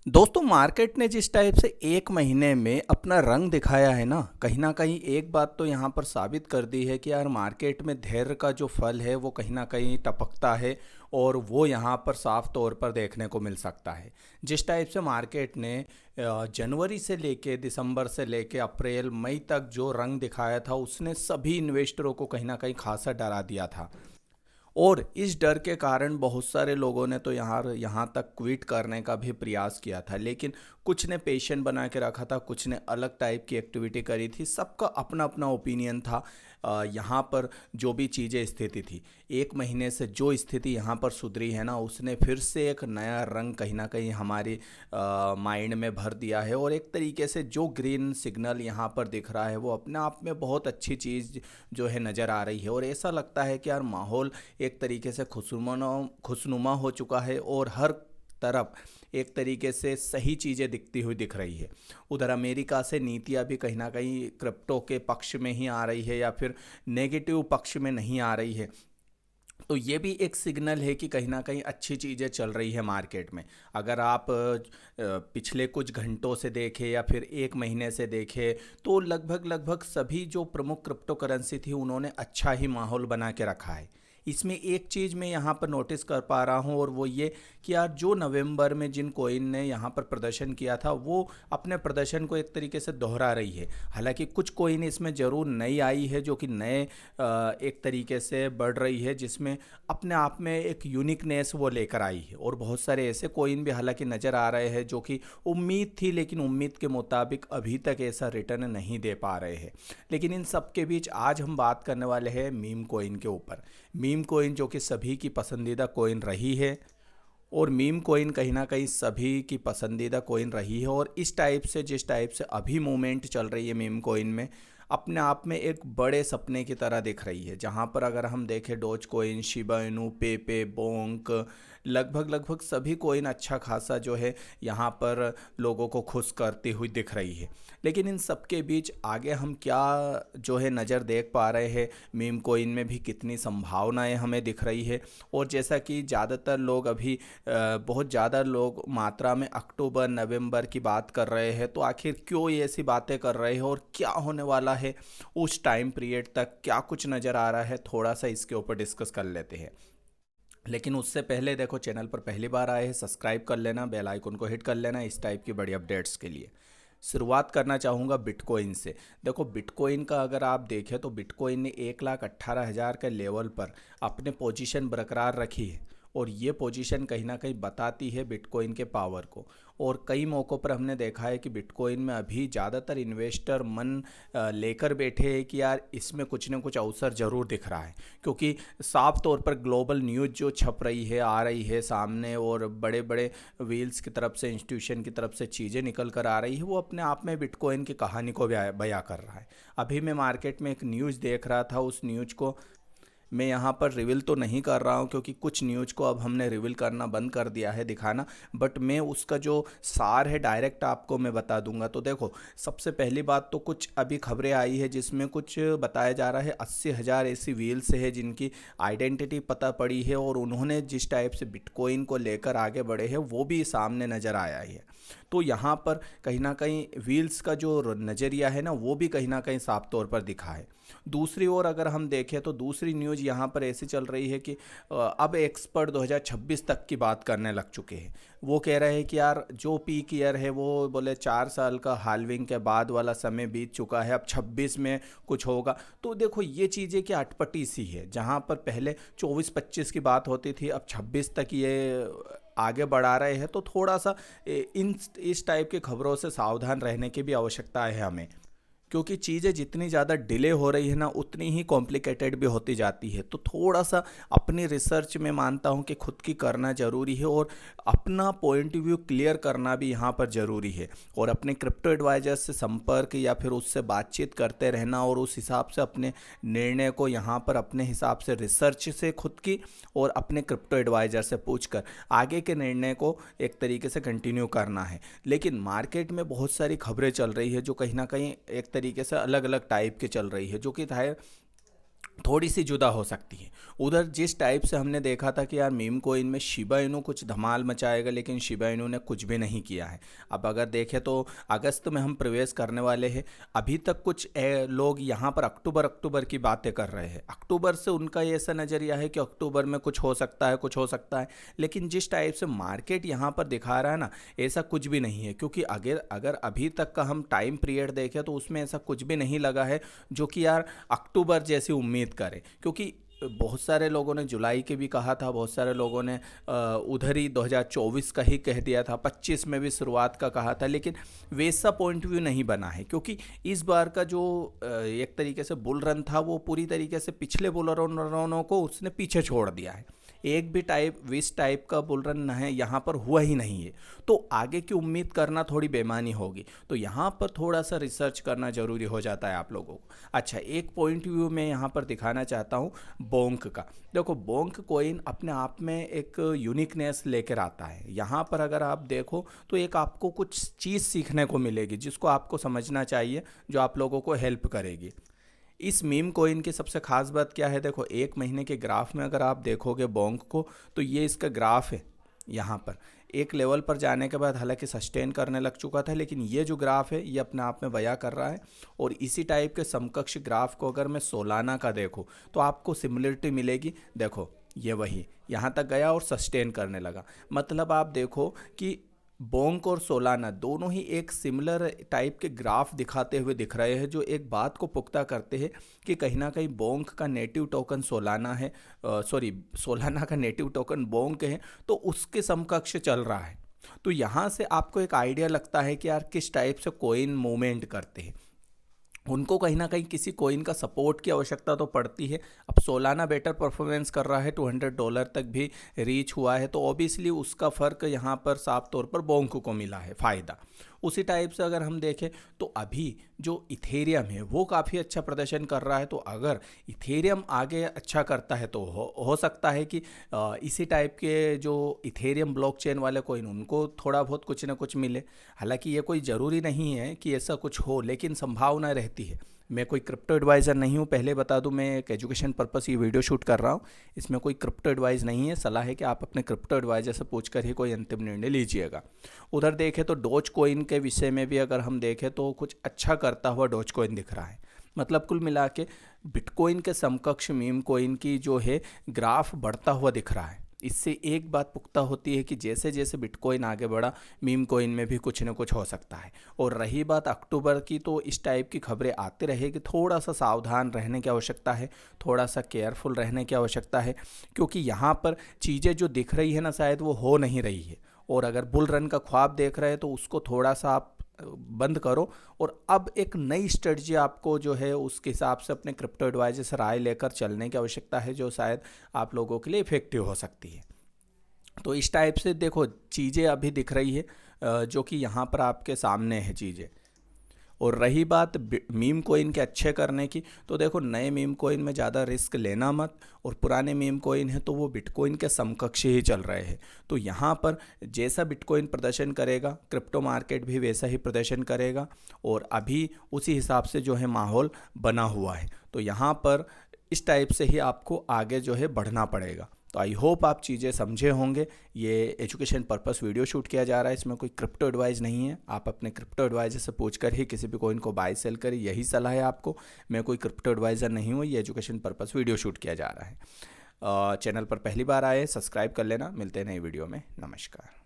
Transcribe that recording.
दोस्तों मार्केट ने जिस टाइप से एक महीने में अपना रंग दिखाया है ना कहीं एक बात तो यहाँ पर साबित कर दी है कि यार मार्केट में धैर्य का जो फल है वो कहीं ना कहीं टपकता है। और वो यहाँ पर साफ तौर पर देखने को मिल सकता है। जिस टाइप से मार्केट ने जनवरी से लेके दिसंबर से लेके अप्रैल मई तक जो रंग दिखाया था उसने सभी इन्वेस्टरों को कहीं ना कहीं खासा डरा दिया था। और इस डर के कारण बहुत सारे लोगों ने तो यहाँ तक क्विट करने का भी प्रयास किया था, लेकिन कुछ ने पेशेंट बना के रखा था, कुछ ने अलग टाइप की एक्टिविटी करी थी। सबका अपना अपना ओपिनियन था। यहाँ पर जो भी चीज़ें स्थिति थी, एक महीने से जो स्थिति यहाँ पर सुधरी है ना, उसने फिर से एक नया रंग कहीं ना कहीं हमारी माइंड में भर दिया है। और एक तरीके से जो ग्रीन सिग्नल यहाँ पर दिख रहा है वो अपने आप में बहुत अच्छी चीज़ जो है नज़र आ रही है। और ऐसा लगता है कि यार माहौल एक तरीके से खुशनुमा हो चुका है और हर तरफ एक तरीके से सही चीज़ें दिखती हुई दिख रही है। उधर अमेरिका से नीतियां भी कहीं ना कहीं क्रिप्टो के पक्ष में ही आ रही है या फिर नेगेटिव पक्ष में नहीं आ रही है। तो ये भी एक सिग्नल है कि कहीं ना कहीं अच्छी चीज़ें चल रही है मार्केट में। अगर आप पिछले कुछ घंटों से देखें या फिर एक महीने से देखें तो लगभग लगभग सभी जो प्रमुख क्रिप्टो करेंसी थी उन्होंने अच्छा ही माहौल बना के रखा है। इसमें एक चीज़ मैं यहाँ पर नोटिस कर पा रहा हूँ और वो ये कि यार जो नवंबर में जिन कोइन ने यहाँ पर प्रदर्शन किया था वो अपने प्रदर्शन को एक तरीके से दोहरा रही है। हालांकि कुछ कोइन इसमें ज़रूर नई आई है जो कि नए एक तरीके से बढ़ रही है, जिसमें अपने आप में एक यूनिकनेस वो लेकर आई है। और बहुत सारे ऐसे कोइन भी हालांकि नज़र आ रहे हैं जो कि उम्मीद थी लेकिन उम्मीद के मुताबिक अभी तक ऐसा रिटर्न नहीं दे पा रहे हैं। लेकिन इन सब के बीच आज हम बात करने वाले हैं मीम कोइन के ऊपर। मीम कोइन जो कि सभी की पसंदीदा कोइन रही है और मीम कोइन कहीं ना कहीं सभी की पसंदीदा कोइन रही है। और इस टाइप से जिस टाइप से अभी मूवमेंट चल रही है मीम कोइन में, अपने आप में एक बड़े सपने की तरह दिख रही है। जहाँ पर अगर हम देखें dose coin, Shiba Inu, पेपे, Bonk, लगभग लगभग सभी कोइन अच्छा खासा जो है यहाँ पर लोगों को खुश करती हुई दिख रही है। लेकिन इन सब के बीच आगे हम क्या जो है नज़र देख पा रहे हैं, मीम कोइन में भी कितनी संभावनाएं हमें दिख रही है। और जैसा कि ज़्यादातर लोग अभी बहुत ज़्यादा लोग मात्रा में अक्टूबर नवंबर की बात कर रहे हैं, तो आखिर क्यों ये ऐसी बातें कर रहे हैं और क्या होने वाला है उस टाइम पीरियड तक, क्या कुछ नज़र आ रहा है, थोड़ा सा इसके ऊपर डिस्कस कर लेते हैं। लेकिन उससे पहले देखो, चैनल पर पहली बार आए हैं सब्सक्राइब कर लेना, बेल आइकन को हिट कर लेना इस टाइप की बड़ी अपडेट्स के लिए। शुरुआत करना चाहूँगा बिटकॉइन से। देखो बिटकॉइन का अगर आप देखें तो बिटकॉइन ने 1,18,000 के लेवल पर अपने पोजीशन बरकरार रखी है। और ये पोजीशन कहीं ना कहीं बताती है बिटकॉइन के पावर को। और कई मौक़ों पर हमने देखा है कि बिटकॉइन में अभी ज़्यादातर इन्वेस्टर मन लेकर बैठे हैं कि यार इसमें कुछ ना कुछ अवसर ज़रूर दिख रहा है। क्योंकि साफ तौर पर ग्लोबल न्यूज़ जो छप रही है, आ रही है सामने, और बड़े बड़े व्हील्स की तरफ से, इंस्टीट्यूशन की तरफ से चीज़ें निकल कर आ रही है, वो अपने आप में बिटकॉइन की कहानी को बयां कर रहा है। अभी मैं मार्केट में एक न्यूज़ देख रहा था, उस न्यूज़ को मैं यहाँ पर रिवील तो नहीं कर रहा हूँ क्योंकि कुछ न्यूज़ को अब हमने रिवील करना बंद कर दिया है दिखाना, बट मैं उसका जो सार है डायरेक्ट आपको मैं बता दूंगा। तो देखो, सबसे पहली बात तो कुछ अभी खबरें आई है जिसमें कुछ बताया जा रहा है 80,000 ऐसी व्हील्स है जिनकी आइडेंटिटी पता पड़ी है और उन्होंने जिस टाइप से बिटकॉइन को लेकर आगे बढ़े हैं वो भी सामने नज़र आया है। तो यहाँ पर कहीं ना कहीं व्हील्स का जो नज़रिया है ना वो भी कहीं ना कहीं साफ तौर पर दिखा है। दूसरी ओर अगर हम देखें तो दूसरी न्यूज़ यहाँ पर ऐसी चल रही है कि अब एक्सपर्ट 2026 तक की बात करने लग चुके हैं। वो कह रहे हैं कि यार जो पीक ईयर है वो बोले 4 साल का हाल्विंग के बाद वाला समय बीत चुका है, अब 26 में कुछ होगा। तो देखो ये चीज़ें की अटपटी सी है, जहाँ पर पहले 24-25 की बात होती थी अब 26 तक ये आगे बढ़ा रहे हैं। तो थोड़ा सा इन इस टाइप की खबरों से सावधान रहने की भी आवश्यकता है हमें, क्योंकि चीज़ें जितनी ज़्यादा डिले हो रही है ना उतनी ही कॉम्प्लिकेटेड भी होती जाती है। तो थोड़ा सा अपनी रिसर्च में मानता हूँ कि खुद की करना ज़रूरी है और अपना पॉइंट ऑफ व्यू क्लियर करना भी यहाँ पर ज़रूरी है। और अपने क्रिप्टो एडवाइज़र से संपर्क या फिर उससे बातचीत करते रहना और उस हिसाब से अपने निर्णय को यहाँ पर अपने हिसाब से रिसर्च से खुद की और अपने क्रिप्टो एडवाइज़र से पूछकर आगे के निर्णय को एक तरीके से कंटिन्यू करना है। लेकिन मार्केट में बहुत सारी खबरें चल रही है जो कहीं ना कहीं एक तरीके से अलग अलग टाइप के चल रही है, जो कि थोड़ी सी जुदा हो सकती है। उधर जिस टाइप से हमने देखा था कि यार मीम कोइन में शिबा इनू कुछ धमाल मचाएगा, लेकिन शिबा इनू ने कुछ भी नहीं किया है। अब अगर देखें तो अगस्त में हम प्रवेश करने वाले हैं, अभी तक कुछ लोग यहाँ पर अक्टूबर अक्टूबर की बातें कर रहे हैं। अक्टूबर से उनका ये ऐसा नज़रिया है कि अक्टूबर में कुछ हो सकता है, कुछ हो सकता है, लेकिन जिस टाइप से मार्केट यहाँ पर दिखा रहा है ना, ऐसा कुछ भी नहीं है। क्योंकि अगर अगर अभी तक का हम टाइम पीरियड देखें तो उसमें ऐसा कुछ भी नहीं लगा है जो कि यार अक्टूबर जैसी उम्मीद करें। क्योंकि बहुत सारे लोगों ने जुलाई के भी कहा था, बहुत सारे लोगों ने उधर ही 2024 का ही कह दिया था, 25 में भी शुरुआत का कहा था, लेकिन वैसा पॉइंट व्यू नहीं बना है। क्योंकि इस बार का जो एक तरीके से बुल रन था वो पूरी तरीके से पिछले बुल रनों को उसने पीछे छोड़ दिया है। एक भी इस टाइप का बुल रन है यहाँ पर हुआ ही नहीं है, तो आगे की उम्मीद करना थोड़ी बेमानी होगी। तो यहाँ पर थोड़ा सा रिसर्च करना ज़रूरी हो जाता है आप लोगों को। अच्छा, एक पॉइंट व्यू मैं यहाँ पर दिखाना चाहता हूँ बोंक का। देखो, बोंक कोइन अपने आप में एक यूनिकनेस लेकर आता है। यहाँ पर अगर आप देखो तो एक आपको कुछ चीज़ सीखने को मिलेगी जिसको आपको समझना चाहिए, जो आप लोगों को हेल्प करेगी। इस मीम कोइन की सबसे खास बात क्या है, देखो एक महीने के ग्राफ में अगर आप देखोगे बोंक को, तो ये इसका ग्राफ है। यहाँ पर एक लेवल पर जाने के बाद हालांकि सस्टेन करने लग चुका था, लेकिन ये जो ग्राफ है ये अपने आप में बया कर रहा है। और इसी टाइप के समकक्ष ग्राफ को अगर मैं सोलाना का देखूँ तो आपको सिमिलरिटी मिलेगी। देखो ये वही यहाँ तक गया और सस्टेन करने लगा। मतलब आप देखो कि बोंक और सोलाना दोनों ही एक सिमिलर टाइप के ग्राफ दिखाते हुए दिख रहे हैं, जो एक बात को पुख्ता करते हैं कि कहीं ना कहीं बोंक का नेटिव टोकन सोलाना है, सॉरी सोलाना का नेटिव टोकन बोंक है, तो उसके समकक्ष चल रहा है। तो यहाँ से आपको एक आइडिया लगता है कि यार किस टाइप से कोइन मूवमेंट करते हैं। उनको कहीं ना कहीं किसी कोइन का सपोर्ट की आवश्यकता तो पड़ती है। अब सोलाना बेटर परफॉर्मेंस कर रहा है, $200 तक भी रीच हुआ है, तो ऑब्वियसली उसका फ़र्क यहाँ पर साफ तौर पर बोंक को मिला है फ़ायदा। उसी टाइप से अगर हम देखें तो अभी जो इथेरियम है वो काफ़ी अच्छा प्रदर्शन कर रहा है। तो अगर इथेरियम आगे अच्छा करता है तो हो सकता है कि इसी टाइप के जो इथेरियम ब्लॉकचेन वाले कोइन उनको थोड़ा बहुत कुछ ना कुछ मिले। हालांकि ये कोई ज़रूरी नहीं है कि ऐसा कुछ हो, लेकिन संभावना रहती है। मैं कोई क्रिप्टो एडवाइज़र नहीं हूँ, पहले बता दूँ, मैं एक एजुकेशन पर्पस ये वीडियो शूट कर रहा हूँ। इसमें कोई क्रिप्टो एडवाइस नहीं है, सलाह है कि आप अपने क्रिप्टो एडवाइज़र से पूछकर ही कोई अंतिम निर्णय लीजिएगा। उधर देखें तो डोज कोइन के विषय में भी अगर हम देखें तो कुछ अच्छा करता हुआ डोज कोइन दिख रहा है। मतलब कुल मिला के बिटकॉइन के समकक्ष मीम कोइन की जो है ग्राफ बढ़ता हुआ दिख रहा है। इससे एक बात पुख्ता होती है कि जैसे जैसे बिटकॉइन आगे बढ़ा, मीम कोइन में भी कुछ न कुछ हो सकता है। और रही बात अक्टूबर की, तो इस टाइप की खबरें आती रहेगी, थोड़ा सा सावधान रहने की आवश्यकता है, थोड़ा सा केयरफुल रहने की आवश्यकता है। क्योंकि यहाँ पर चीज़ें जो दिख रही है ना, शायद वो हो नहीं रही है। और अगर बुल रन का ख्वाब देख रहे हैं तो उसको थोड़ा सा आप बंद करो, और अब एक नई स्ट्रेटजी आपको जो है उसके हिसाब से अपने क्रिप्टो एडवाइजर से राय लेकर चलने की आवश्यकता है, जो शायद आप लोगों के लिए इफेक्टिव हो सकती है। तो इस टाइप से देखो चीज़ें अभी दिख रही है, जो कि यहाँ पर आपके सामने है चीज़ें। और रही बात मीम कोइन के अच्छे करने की, तो देखो नए मीम कोइन में ज़्यादा रिस्क लेना मत, और पुराने मीम कोइन है तो वो बिटकॉइन के समकक्ष ही चल रहे हैं। तो यहाँ पर जैसा बिटकॉइन प्रदर्शन करेगा, क्रिप्टो मार्केट भी वैसा ही प्रदर्शन करेगा, और अभी उसी हिसाब से जो है माहौल बना हुआ है। तो यहाँ पर इस टाइप से ही आपको आगे जो है बढ़ना पड़ेगा। तो आई होप आप चीज़ें समझे होंगे। ये एजुकेशन पर्पस वीडियो शूट किया जा रहा है, इसमें कोई क्रिप्टो एडवाइस नहीं है। आप अपने क्रिप्टो एडवाइजर से पूछकर ही किसी भी कोइन को बाय सेल करें, यही सलाह है आपको। मैं कोई क्रिप्टो एडवाइज़र नहीं हूँ, ये एजुकेशन पर्पस वीडियो शूट किया जा रहा है। चैनल पर पहली बार आए, सब्सक्राइब कर लेना। मिलते हैं नई वीडियो में। नमस्कार।